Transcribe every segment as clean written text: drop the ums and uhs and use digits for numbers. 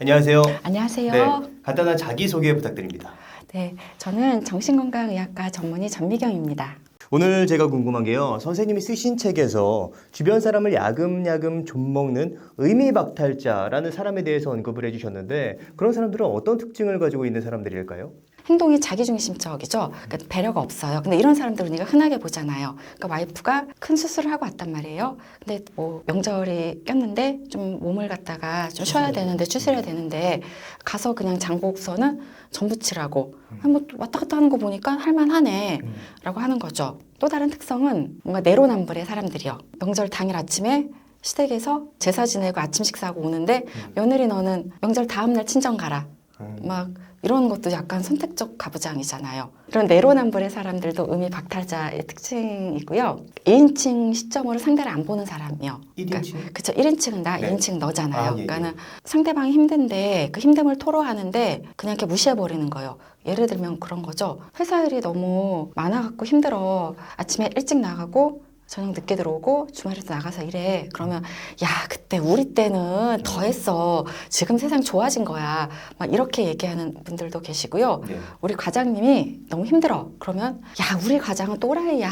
안녕하세요. 안녕하세요. 네, 간단한 자기소개 부탁드립니다. 네, 저는 정신건강의학과 전문의 전미경입니다. 오늘 제가 궁금한 게요. 선생님이 쓰신 책에서 주변 사람을 야금야금 좀먹는 의미박탈자라는 사람에 대해서 언급을 해주셨는데 그런 사람들은 어떤 특징을 가지고 있는 사람들일까요? 행동이 자기중심적이죠. 그러니까 배려가 없어요. 근데 이런 사람들을 우리가 흔하게 보잖아요. 그러니까 와이프가 큰 수술을 하고 왔단 말이에요. 근데 뭐 명절이 꼈는데 좀 몸을 갖다가 좀 쉬어야 되는데 추스려야 되는데 가서 그냥 장보고서는 전 부치라고 뭐 왔다 갔다 하는 거 보니까 할만하네 라고 하는 거죠. 또 다른 특성은 뭔가 내로남불의 사람들이요. 명절 당일 아침에 시댁에서 제사 지내고 아침 식사하고 오는데 며느리 너는 명절 다음날 친정 가라. 막 이런 것도 약간 선택적 가부장이잖아요. 이런 내로남불의 사람들도 의미박탈자의 특징이고요. 2인칭 시점으로 상대를 안 보는 사람이요. 1인칭? 그쵸. 1인칭은 나, 네. 2인칭은 너잖아요. 아, 예, 그러니까는 상대방이 힘든데 그 힘듦을 토로하는데 그냥 이렇게 무시해버리는 거예요. 예를 들면 그런 거죠. 회사 일이 너무 많아갖고 힘들어. 아침에 일찍 나가고 저녁 늦게 들어오고 주말에도 나가서 일해. 그러면 야 그때 우리 때는 더 했어. 지금 세상 좋아진 거야. 막 이렇게 얘기하는 분들도 계시고요. 네. 우리 과장님이 너무 힘들어. 그러면 야 우리 과장은 또라이야.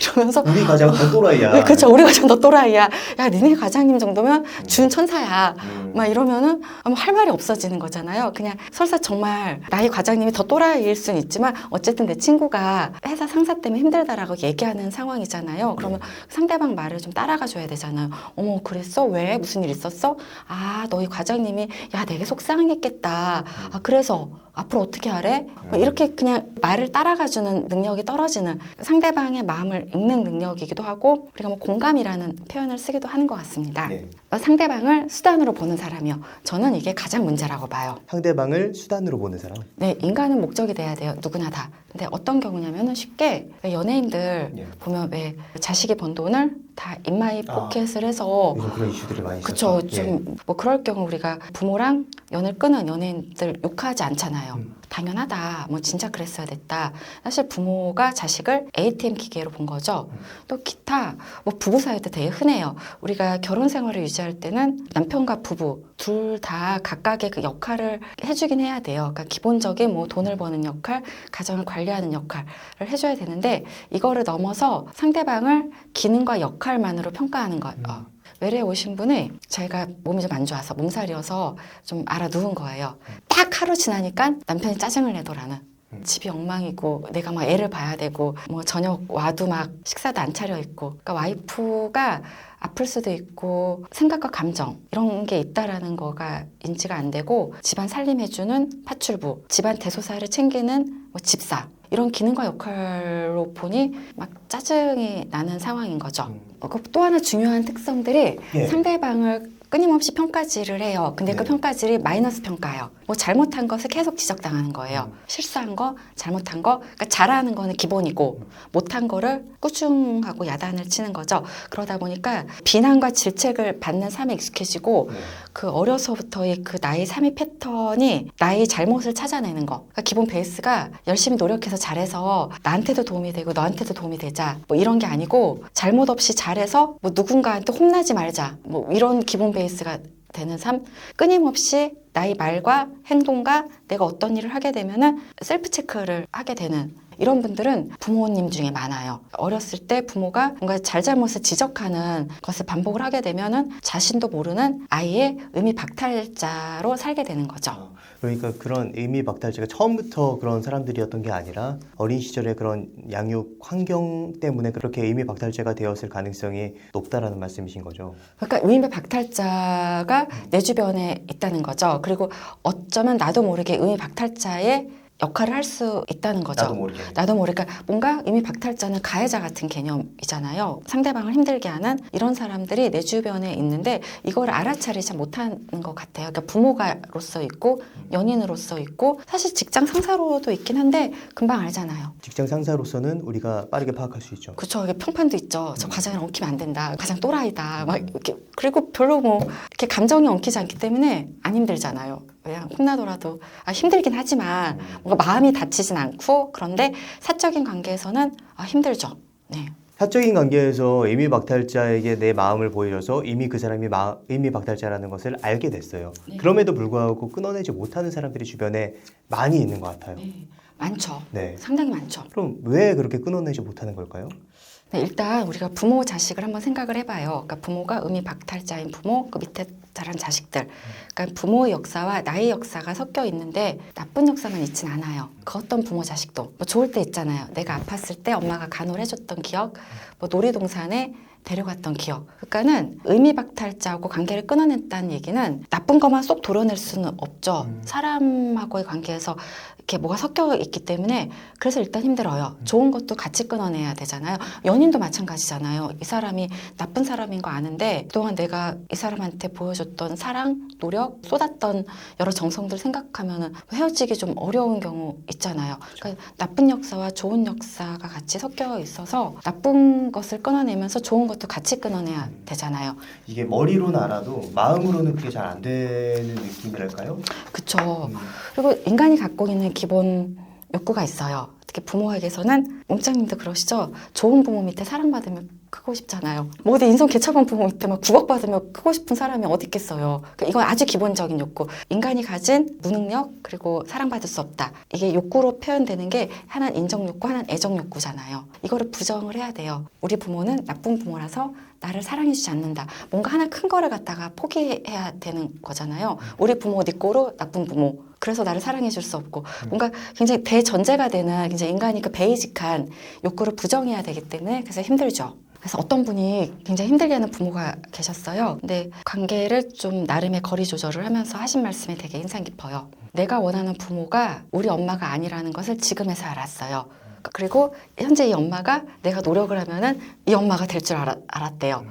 이러면서 우리 가장 더 또라이야. 네, 그렇죠. 우리 과장 너 또라이야. 야 니네 과장님 정도면 준 천사야. 막 이러면은 아무 할 말이 없어지는 거잖아요. 그냥 설사 정말 나의 과장님이 더 또라이일 수는 있지만 어쨌든 내 친구가 회사 상사 때문에 힘들다라고 얘기하는 상황이잖아요. 그러면 상대방 말을 좀 따라가 줘야 되잖아요. 어머 그랬어? 왜? 무슨 일 있었어? 아 너희 과장님이 야 되게 속상했겠다. 아 그래서 앞으로 어떻게 하래? 뭐 이렇게 그냥 말을 따라가주는 능력이 떨어지는 상대방의 마음을 읽는 능력이기도 하고 우리가 뭐 공감이라는 표현을 쓰기도 하는 것 같습니다. 네. 상대방을 수단으로 보는 사람이요. 저는 이게 가장 문제라고 봐요. 상대방을 수단으로 보는 사람. 네, 인간은 목적이 돼야 돼요. 누구나 다. 근데 어떤 경우냐면은 쉽게 연예인들 예. 보면 왜 자식이 번 돈을 다 인마이 포켓을 해서 요즘 그런 이슈들이 많이 그쵸. 있었죠. 좀 뭐 그럴 경우 우리가 부모랑 연을 끊은 연예인들 욕하지 않잖아요. 당연하다. 뭐 진짜 그랬어야 됐다. 사실 부모가 자식을 ATM 기계로 본 거죠. 또 기타 뭐 부부 사이도 되게 흔해요. 우리가 결혼 생활을 유지할 때는 남편과 부부 둘 다 각각의 그 역할을 해주긴 해야 돼요. 그러니까 기본적인 뭐 돈을 버는 역할, 가정을 관리하는 역할을 해줘야 되는데 이거를 넘어서 상대방을 기능과 역할만으로 평가하는 거예요. 외래에 오신 분이 자기가 몸이 좀 안 좋아서 몸살이어서 좀 알아 누운 거예요. 딱 하루 지나니까 남편이 짜증을 내더라는. 집이 엉망이고 내가 막 애를 봐야 되고 뭐 저녁 와도 막 식사도 안 차려 있고 그러니까 와이프가 아플 수도 있고 생각과 감정 이런 게 있다라는 거가 인지가 안 되고 집안 살림해주는 파출부, 집안 대소사를 챙기는 뭐 집사 이런 기능과 역할로 보니 막 짜증이 나는 상황인 거죠. 또 하나 중요한 특성들이 예. 상대방을 끊임없이 평가질을 해요. 근데 그 네. 평가질이 마이너스 평가예요. 뭐 잘못한 것을 계속 지적당하는 거예요. 실수한 거, 잘못한 거, 그러니까 잘하는 거는 기본이고 못한 거를 꾸중하고 야단을 치는 거죠. 그러다 보니까 비난과 질책을 받는 삶에 익숙해지고 그 어려서부터의 그 나의 삶의 패턴이 나의 잘못을 찾아내는 거. 그러니까 기본 베이스가 열심히 노력해서 잘해서 나한테도 도움이 되고 너한테도 도움이 되자. 뭐 이런 게 아니고 잘못 없이 잘해서 뭐 누군가한테 혼나지 말자. 뭐 이런 기본 베이스가 되는 삶. 끊임없이 나의 말과 행동과 내가 어떤 일을 하게 되면은 셀프 체크를 하게 되는 이런 분들은 부모님 중에 많아요. 어렸을 때 부모가 뭔가 잘잘못을 지적하는 것을 반복을 하게 되면은 자신도 모르는 아이의 의미 박탈자로 살게 되는 거죠. 그러니까 그런 의미박탈자가 처음부터 그런 사람들이었던 게 아니라 어린 시절에 그런 양육 환경 때문에 그렇게 의미박탈자가 되었을 가능성이 높다라는 말씀이신 거죠. 그러니까 의미 박탈자가 내 주변에 있다는 거죠. 그리고 어쩌면 나도 모르게 의미 박탈자의 역할을 할 수 있다는 거죠. 나도 모르게. 나도 모르게. 뭔가 의미 박탈자는 가해자 같은 개념이잖아요. 상대방을 힘들게 하는 이런 사람들이 내 주변에 있는데 이걸 알아차리지 못하는 것 같아요. 그러니까 부모가로서 있고 연인으로서 있고 사실 직장 상사로도 있긴 한데 금방 알잖아요. 직장 상사로서는 우리가 빠르게 파악할 수 있죠. 그쵸. 이게 평판도 있죠. 저 과장이랑 엉키면 안 된다. 과장 또라이다. 막 이렇게. 그리고 별로 뭐 이렇게 감정이 엉키지 않기 때문에 안 힘들잖아요. 그냥 혼나더라도 힘들긴 하지만 뭔가 마음이 다치진 않고 그런데 사적인 관계에서는 힘들죠. 네. 사적인 관계에서 의미박탈자에게 내 마음을 보여줘서 이미 그 사람이 의미박탈자라는 것을 알게 됐어요. 네. 그럼에도 불구하고 끊어내지 못하는 사람들이 주변에 많이 있는 것 같아요. 네, 많죠. 네. 상당히 많죠. 그럼 왜 그렇게 끊어내지 못하는 걸까요? 네, 일단 우리가 부모 자식을 한번 생각을 해봐요. 그러니까 부모가 의미 박탈자인 부모, 그 밑에 자란 자식들. 그러니까 부모의 역사와 나의 역사가 섞여 있는데 나쁜 역사만 있진 않아요. 그 어떤 부모 자식도 뭐 좋을 때 있잖아요. 내가 아팠을 때 엄마가 간호해줬던 기억, 뭐 놀이동산에 데려갔던 기억. 그러니까는 의미 박탈자하고 관계를 끊어냈다는 얘기는 나쁜 것만 쏙 도려낼 수는 없죠. 사람하고의 관계에서 이렇게 뭐가 섞여 있기 때문에 그래서 일단 힘들어요. 좋은 것도 같이 끊어내야 되잖아요. 연인도 마찬가지잖아요. 이 사람이 나쁜 사람인 거 아는데 그동안 내가 이 사람한테 보여줬던 사랑, 노력, 쏟았던 여러 정성들 생각하면은 헤어지기 좀 어려운 경우 있잖아요. 그러니까 나쁜 역사와 좋은 역사가 같이 섞여 있어서 나쁜 것을 끊어내면서 좋은 것도 같이 끊어내야 되잖아요. 이게 머리로는 알아도 마음으로는 그게 잘 안 되는 느낌이랄까요? 그쵸. 그리고 인간이 갖고 있는 기본 욕구가 있어요. 특히 부모에게서는 몸짱님도 그러시죠. 좋은 부모 밑에 사랑받으면 크고 싶잖아요. 뭐 어디 인성 개척한 부모 밑에 막 9억 받으면 크고 싶은 사람이 어디 있겠어요. 그러니까 이건 아주 기본적인 욕구. 인간이 가진 무능력 그리고 사랑받을 수 없다. 이게 욕구로 표현되는 게 하나는 인정 욕구, 하나는 애정 욕구잖아요. 이거를 부정을 해야 돼요. 우리 부모는 나쁜 부모라서 나를 사랑해주지 않는다. 뭔가 하나 큰 거를 갖다가 포기해야 되는 거잖아요. 우리 부모 네 꼴로 나쁜 부모. 그래서 나를 사랑해줄 수 없고 뭔가 굉장히 대전제가 되는 굉장히 인간이 그 베이직한 욕구를 부정해야 되기 때문에 그래서 힘들죠. 그래서 어떤 분이 굉장히 힘들게 하는 부모가 계셨어요. 근데 관계를 좀 나름의 거리 조절을 하면서 하신 말씀이 되게 인상 깊어요. 내가 원하는 부모가 우리 엄마가 아니라는 것을 지금에서 알았어요. 그리고 현재 이 엄마가 내가 노력을 하면은 이 엄마가 될 줄 알았대요.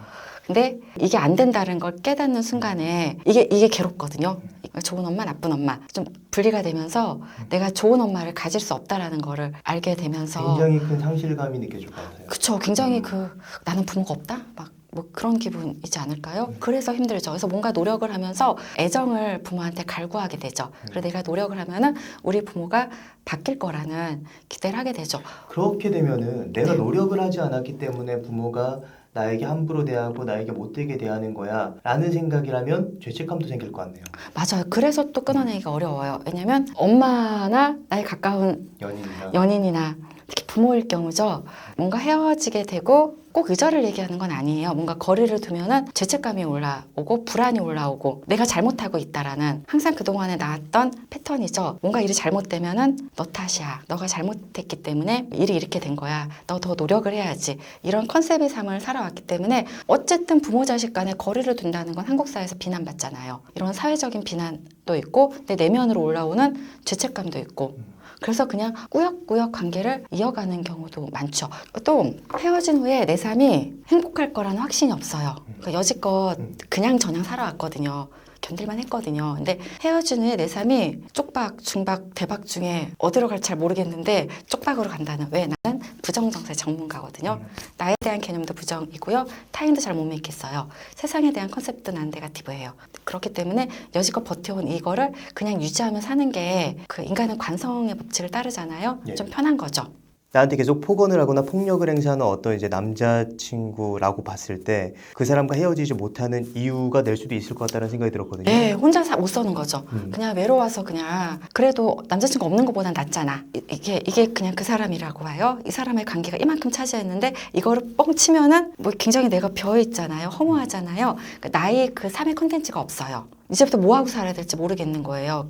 근데 이게 안 된다는 걸 깨닫는 순간에 이게 괴롭거든요. 좋은 엄마, 나쁜 엄마 좀 분리가 되면서 내가 좋은 엄마를 가질 수 없다라는 거를 알게 되면서 굉장히 큰 상실감이 느껴질 것 같아요. 그쵸. 굉장히 나는 부모가 없다? 막 뭐 그런 기분이지 않을까요? 그래서 힘들죠. 그래서 뭔가 노력을 하면서 애정을 부모한테 갈구하게 되죠. 그리고 내가 노력을 하면은 우리 부모가 바뀔 거라는 기대를 하게 되죠. 그렇게 되면은 내가 네. 노력을 하지 않았기 때문에 부모가 나에게 함부로 대하고 나에게 못되게 대하는 거야 라는 생각이라면 죄책감도 생길 것 같네요. 맞아요. 그래서 또 끊어내기가 어려워요. 왜냐면 엄마나 나의 가까운 연인이나 특히 부모일 경우죠. 뭔가 헤어지게 되고 꼭 의절을 얘기하는 건 아니에요. 뭔가 거리를 두면은 죄책감이 올라오고 불안이 올라오고 내가 잘못하고 있다라는 항상 그동안에 나왔던 패턴이죠. 뭔가 일이 잘못되면은 너 탓이야. 너가 잘못했기 때문에 일이 이렇게 된 거야. 너 더 노력을 해야지. 이런 컨셉의 삶을 살아왔기 때문에 어쨌든 부모 자식 간에 거리를 둔다는 건 한국 사회에서 비난받잖아요. 이런 사회적인 비난도 있고 내 내면으로 올라오는 죄책감도 있고 그래서 그냥 꾸역꾸역 관계를 이어가는 경우도 많죠. 또 헤어진 후에 내 삶이 행복할 거라는 확신이 없어요. 그러니까 여지껏 그냥 저냥 살아왔거든요. 견딜만 했거든요. 근데 헤어진 후에 내 삶이 쪽박, 중박, 대박 중에 어디로 갈지 잘 모르겠는데 쪽박으로 간다는. 왜? 나는 부정정세 전문가거든요. 나에 대한 개념도 부정이고요. 타인도 잘 못 믿겠어요. 세상에 대한 컨셉도 난 네거티브예요. 그렇기 때문에 여지껏 버텨온 이거를 그냥 유지하며 사는 게 그 인간은 관성의 법칙을 따르잖아요. 예. 좀 편한 거죠. 나한테 계속 폭언을 하거나 폭력을 행사하는 어떤 이제 남자친구라고 봤을 때 그 사람과 헤어지지 못하는 이유가 될 수도 있을 것 같다는 생각이 들었거든요. 네, 혼자 못 사는 거죠. 그냥 외로워서 그냥 그래도 남자친구 없는 것보단 낫잖아. 이게 그냥 그 사람이라고 봐요. 이 사람의 관계가 이만큼 차지했는데 이거를 뻥 치면은 뭐 굉장히 내가 벼어 있잖아요. 허무하잖아요. 그러니까 나의 그 삶의 콘텐츠가 없어요. 이제부터 뭐 하고 살아야 될지 모르겠는 거예요.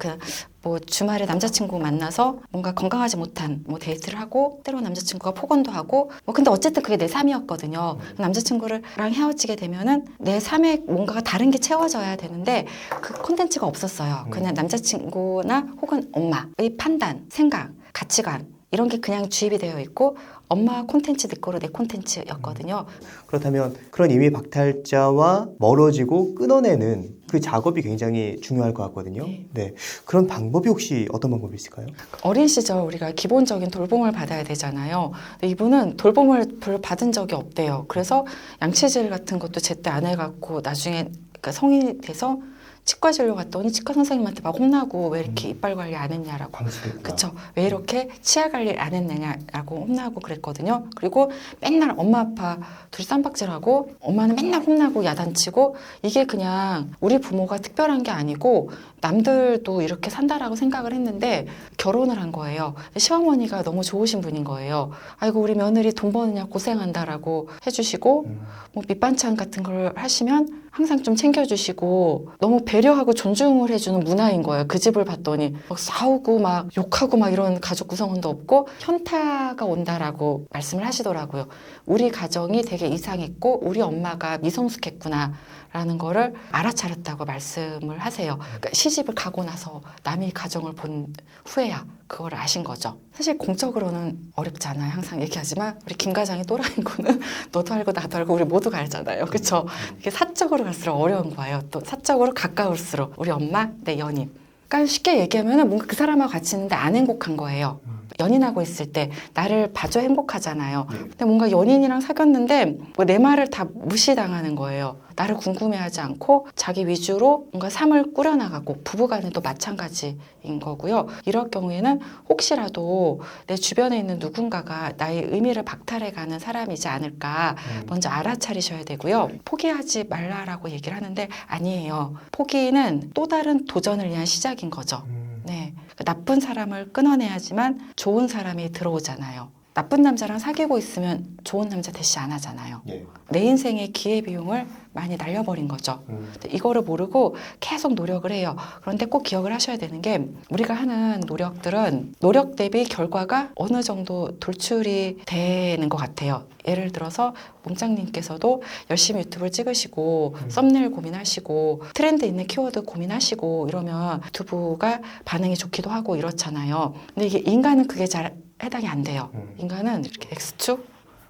뭐 주말에 남자친구 만나서 뭔가 건강하지 못한 뭐 데이트를 하고 때로는 남자친구가 폭언도 하고 뭐 근데 어쨌든 그게 내 삶이었거든요. 남자친구랑 헤어지게 되면은 내 삶에 뭔가가 다른 게 채워져야 되는데 그 콘텐츠가 없었어요. 그냥 남자친구나 혹은 엄마의 판단, 생각, 가치관 이런 게 그냥 주입이 되어 있고 엄마 콘텐츠 내 거로 내 콘텐츠였거든요. 그렇다면 그런 이미 박탈자와 멀어지고 끊어내는 그 작업이 굉장히 중요할 것 같거든요. 네. 그런 방법이 혹시 어떤 방법이 있을까요? 어린 시절 우리가 기본적인 돌봄을 받아야 되잖아요. 근데 이분은 돌봄을 별로 받은 적이 없대요. 그래서 양치질 같은 것도 제때 안 해갖고 나중에 그러니까 성인이 돼서 치과 진료 갔더니 치과 선생님한테 막 혼나고 왜 이렇게 이빨 관리 안 했냐라고. 방치됐구나. 그쵸. 왜 이렇게 치아 관리 안 했느냐라고 혼나고 그랬거든요. 그리고 맨날 엄마 아빠 둘이 쌈박질하고 엄마는 맨날 혼나고 야단치고 이게 그냥 우리 부모가 특별한 게 아니고 남들도 이렇게 산다라고 생각을 했는데 결혼을 한 거예요. 시어머니가 너무 좋으신 분인 거예요. 아이고 우리 며느리 돈 버느냐 고생한다라고 해주시고 뭐 밑반찬 같은 걸 하시면 항상 좀 챙겨주시고 너무 배려하고 존중을 해주는 문화인 거예요. 그 집을 봤더니 막 싸우고 막 욕하고 막 이런 가족 구성원도 없고 현타가 온다라고 말씀을 하시더라고요. 우리 가정이 되게 이상했고 우리 엄마가 미성숙했구나 라는 거를 알아차렸다고 말씀을 하세요. 그러니까 시집을 가고 나서 남의 가정을 본 후에야 그걸 아신 거죠. 사실 공적으로는 어렵지 않아요. 항상 얘기하지만 우리 김 과장이 또라이인 거는 너도 알고 나도 알고 우리 모두가 알잖아요. 그렇죠? 이게 사적으로 갈수록 어려운 거예요. 또 사적으로 가까울수록 우리 엄마, 내 연인. 그러니까 쉽게 얘기하면 뭔가 그 사람하고 같이 있는데 안 행복한 거예요. 연인하고 있을 때 나를 봐줘 행복하잖아요. 근데 뭔가 연인이랑 사귀었는데 뭐 내 말을 다 무시당하는 거예요. 나를 궁금해하지 않고 자기 위주로 뭔가 삶을 꾸려나가고 부부간에도 마찬가지인 거고요. 이럴 경우에는 혹시라도 내 주변에 있는 누군가가 나의 의미를 박탈해가는 사람이지 않을까 먼저 알아차리셔야 되고요. 포기하지 말라라고 얘기를 하는데 아니에요. 포기는 또 다른 도전을 위한 시작인 거죠. 네, 나쁜 사람을 끊어내야지만 좋은 사람이 들어오잖아요. 나쁜 남자랑 사귀고 있으면 좋은 남자 대시 안 하잖아요. 예. 내 인생의 기회비용을 많이 날려버린 거죠. 이거를 모르고 계속 노력을 해요. 그런데 꼭 기억을 하셔야 되는 게 우리가 하는 노력들은 노력 대비 결과가 어느 정도 돌출이 되는 것 같아요. 예를 들어서 몽장님께서도 열심히 유튜브를 찍으시고 썸네일 고민하시고 트렌드 있는 키워드 고민하시고 이러면 유튜브가 반응이 좋기도 하고 이렇잖아요. 근데 이게 인간은 그게 잘 해당이 안 돼요. 인간은 이렇게 X축,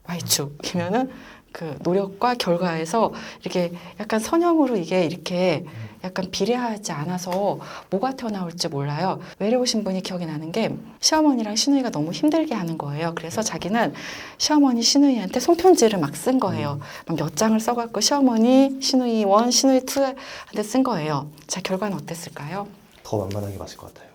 Y축이면은 그 노력과 결과에서 이렇게 약간 선형으로 이게 이렇게 약간 비례하지 않아서 뭐가 튀어나올지 몰라요. 외로우신 분이 기억이 나는 게 시어머니랑 시누이가 너무 힘들게 하는 거예요. 그래서 자기는 시어머니, 시누이한테 손편지를 막 쓴 거예요. 막 몇 장을 써갖고 시어머니, 시누이 1, 시누이 2한테 쓴 거예요. 자, 결과는 어땠을까요? 더 만만하게 봤을 것 같아요.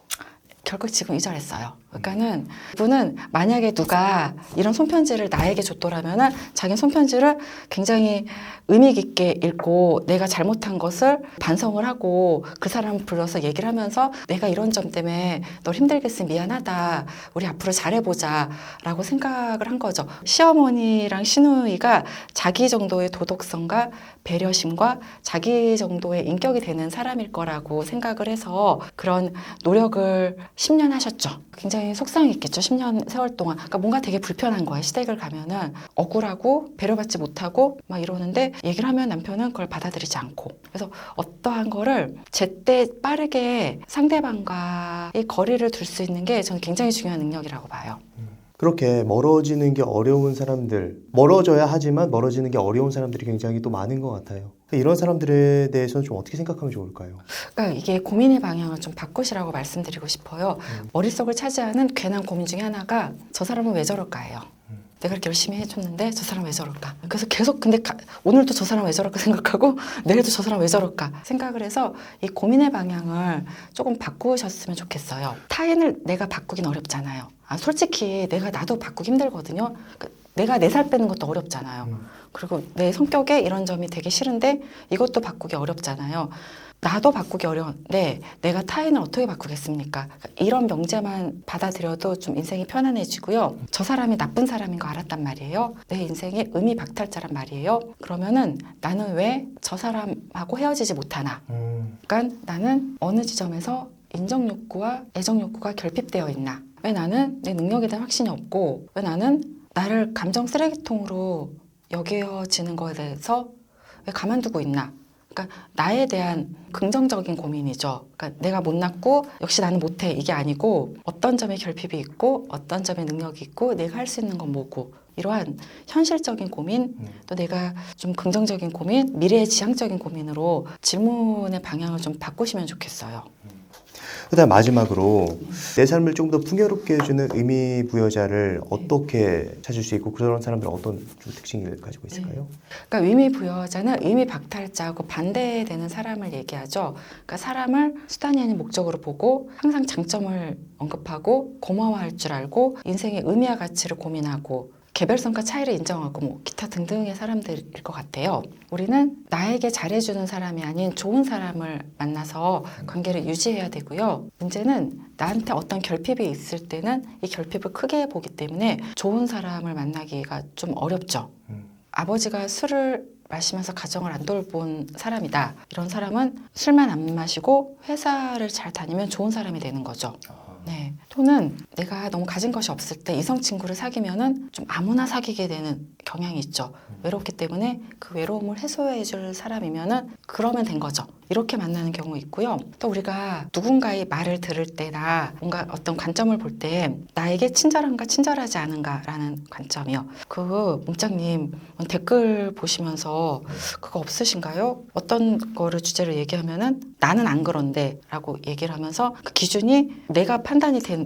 결국 지금 이절했어요. 그러니까는 그분은 만약에 누가 이런 손편지를 나에게 줬더라면은 자기 손편지를 굉장히 의미 깊게 읽고 내가 잘못한 것을 반성을 하고 그 사람 불러서 얘기를 하면서 내가 이런 점 때문에 널 힘들게 했으니 미안하다. 우리 앞으로 잘해보자 라고 생각을 한 거죠. 시어머니랑 시누이가 자기 정도의 도덕성과 배려심과 자기 정도의 인격이 되는 사람일 거라고 생각을 해서 그런 노력을 10년 하셨죠. 굉장히 속상했겠죠. 10년 세월 동안. 그러니까 뭔가 되게 불편한 거예요. 시댁을 가면은 억울하고 배려받지 못하고 막 이러는데 얘기를 하면 남편은 그걸 받아들이지 않고. 그래서 어떠한 거를 제때 빠르게 상대방과의 거리를 둘 수 있는 게 저는 굉장히 중요한 능력이라고 봐요. 그렇게 멀어지는 게 어려운 사람들, 멀어져야 하지만 멀어지는 게 어려운 사람들이 굉장히 또 많은 것 같아요. 이런 사람들에 대해서는 좀 어떻게 생각하면 좋을까요? 그러니까 이게 고민의 방향을 좀 바꾸시라고 말씀드리고 싶어요. 머릿속을 차지하는 괜한 고민 중에 하나가 저 사람은 왜 저럴까예요. 내가 이렇게 열심히 해줬는데 저 사람 왜 저럴까? 그래서 계속 근데 오늘도 저 사람 왜 저럴까 생각하고 내일도 저 사람 왜 저럴까 생각을 해서 이 고민의 방향을 조금 바꾸셨으면 좋겠어요. 타인을 내가 바꾸긴 어렵잖아요. 솔직히 나도 바꾸기 힘들거든요. 내가 4살 빼는 것도 어렵잖아요. 그리고 내 성격에 이런 점이 되게 싫은데 이것도 바꾸기 어렵잖아요. 나도 바꾸기 어려운데 내가 타인을 어떻게 바꾸겠습니까? 이런 명제만 받아들여도 좀 인생이 편안해지고요. 저 사람이 나쁜 사람인 거 알았단 말이에요. 내 인생의 의미 박탈자란 말이에요. 그러면은 나는 왜 저 사람하고 헤어지지 못하나? 그러니까 나는 어느 지점에서 인정 욕구와 애정 욕구가 결핍되어 있나? 왜 나는 내 능력에 대한 확신이 없고 왜 나는 나를 감정 쓰레기통으로 여겨지는 거에 대해서 왜 가만두고 있나? 그러니까 나에 대한 긍정적인 고민이죠. 그러니까 내가 못났고 역시 나는 못해 이게 아니고 어떤 점에 결핍이 있고 어떤 점에 능력이 있고 내가 할 수 있는 건 뭐고 이러한 현실적인 고민 또 내가 좀 긍정적인 고민 미래의 지향적인 고민으로 질문의 방향을 좀 바꾸시면 좋겠어요. 그다음 마지막으로 내 삶을 좀 더 풍요롭게 해주는 의미 부여자를 어떻게 찾을 수 있고 그런 사람들은 어떤 좀 특징을 가지고 있을까요? 그러니까 의미 부여자는 의미 박탈자하고 반대되는 사람을 얘기하죠. 그러니까 사람을 수단이 아닌 목적으로 보고 항상 장점을 언급하고 고마워할 줄 알고 인생의 의미와 가치를 고민하고 개별성과 차이를 인정하고 뭐 기타 등등의 사람들일 것 같아요. 우리는 나에게 잘해주는 사람이 아닌 좋은 사람을 만나서 관계를 유지해야 되고요. 문제는 나한테 어떤 결핍이 있을 때는 이 결핍을 크게 보기 때문에 좋은 사람을 만나기가 좀 어렵죠. 아버지가 술을 마시면서 가정을 안 돌본 사람이다. 이런 사람은 술만 안 마시고 회사를 잘 다니면 좋은 사람이 되는 거죠. 네. 또는 내가 너무 가진 것이 없을 때 이성 친구를 사귀면은 좀 아무나 사귀게 되는 경향이 있죠. 외롭기 때문에 그 외로움을 해소해 줄 사람이면은 그러면 된 거죠. 이렇게 만나는 경우 있고요. 또 우리가 누군가의 말을 들을 때나 뭔가 어떤 관점을 볼 때 나에게 친절한가 친절하지 않은가라는 관점이요. 그 문장님 댓글 보시면서 그거 없으신가요? 어떤 거를 주제로 얘기하면은 나는 안 그런데 라고 얘기를 하면서 그 기준이 내가 판단이 되는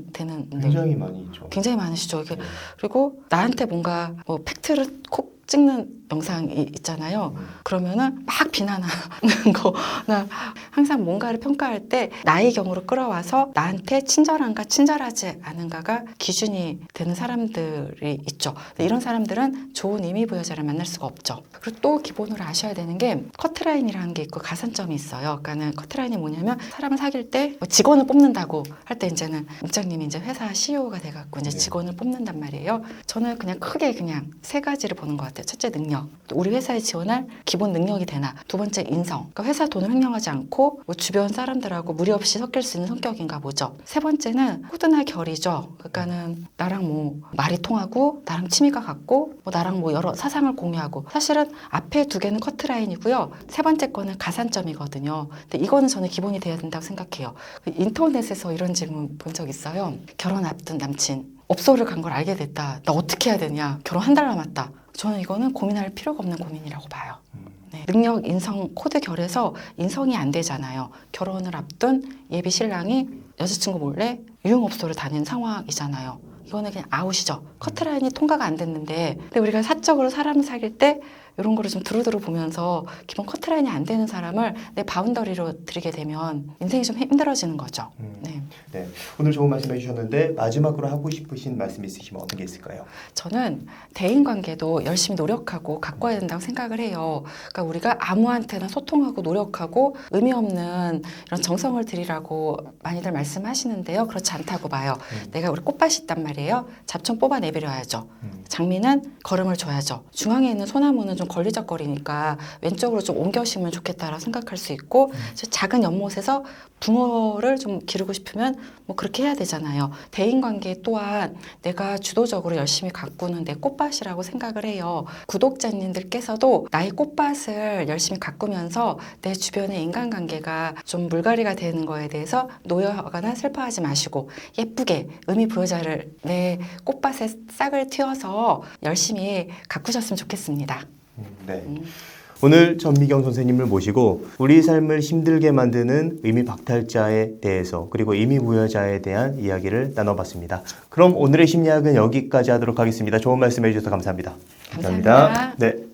굉장히 많이 있죠. 굉장히 많으시죠. 이게 그리고 나한테 뭔가 뭐 팩트를 콕 찍는 영상이 있잖아요. 그러면은 막 비난하는 거나 항상 뭔가를 평가할 때 나의 경우로 끌어와서 나한테 친절한가 친절하지 않은가가 기준이 되는 사람들이 있죠. 이런 사람들은 좋은 의미 부여자를 만날 수가 없죠. 그리고 또 기본으로 아셔야 되는 게 커트라인이라는 게 있고 가산점이 있어요. 그러니까는 커트라인이 뭐냐면 사람을 사귈 때뭐 직원을 뽑는다고 할 때 이제는 목장님이 이제 회사 CEO가 돼갖고 이제 직원을 뽑는단 말이에요. 저는 그냥 크게 그냥 세 가지를 보는 것 같아요. 첫째 능력. 우리 회사에 지원할 기본 능력이 되나. 두 번째 인성. 그러니까 회사 돈을 횡령하지 않고 뭐 주변 사람들하고 무리 없이 섞일 수 있는 성격인가 보죠. 세 번째는 호드나 결이죠. 그러니까는 나랑 뭐 말이 통하고 나랑 취미가 같고 뭐 나랑 뭐 여러 사상을 공유하고 사실은 앞에 두 개는 커트라인이고요. 세 번째 거는 가산점이거든요. 근데 이거는 저는 기본이 돼야 된다고 생각해요. 인터넷에서 이런 질문 본 적 있어요. 결혼 앞둔 남친. 업소를 간 걸 알게 됐다. 나 어떻게 해야 되냐. 결혼 한 달 남았다. 저는 이거는 고민할 필요가 없는 고민이라고 봐요. 네. 능력, 인성, 코드 결에서 인성이 안 되잖아요. 결혼을 앞둔 예비 신랑이 여자친구 몰래 유흥업소를 다니는 상황이잖아요. 이거는 그냥 아웃이죠. 커트라인이 통과가 안 됐는데 근데 우리가 사적으로 사람을 사귈 때 이런 거를 좀 두루두루 보면서 기본 커트라인이 안 되는 사람을 내 바운더리로 들이게 되면 인생이 좀 힘들어지는 거죠. 네. 네. 오늘 좋은 말씀 해주셨는데 마지막으로 하고 싶으신 말씀 있으시면 어떤 게 있을까요? 저는 대인관계도 열심히 노력하고 가꿔야 된다고 생각을 해요. 그러니까 우리가 아무한테나 소통하고 노력하고 의미 없는 이런 정성을 들이라고 많이들 말씀하시는데요. 그렇지 않다고 봐요. 내가 우리 꽃밭이 있단 말이에요. 잡초 뽑아 내버려야죠. 장미는 걸음을 줘야죠. 중앙에 있는 소나무는 좀 걸리적거리니까 왼쪽으로 좀 옮겨 심으면 좋겠다라고 생각할 수 있고 작은 연못에서 붕어를 좀 기르고 싶으면 뭐 그렇게 해야 되잖아요. 대인관계 또한 내가 주도적으로 열심히 가꾸는 내 꽃밭이라고 생각을 해요. 구독자님들께서도 나의 꽃밭을 열심히 가꾸면서 내 주변의 인간관계가 좀 물갈이가 되는 거에 대해서 노여하거나 슬퍼하지 마시고 예쁘게 의미 부여자를 내 꽃밭에 싹을 틔워서 열심히 가꾸셨으면 좋겠습니다. 네. 오늘 전미경 선생님을 모시고 우리 삶을 힘들게 만드는 의미 박탈자에 대해서 그리고 의미 부여자에 대한 이야기를 나눠봤습니다. 그럼 오늘의 심리학은 여기까지 하도록 하겠습니다. 좋은 말씀 해주셔서 감사합니다. 감사합니다. 네.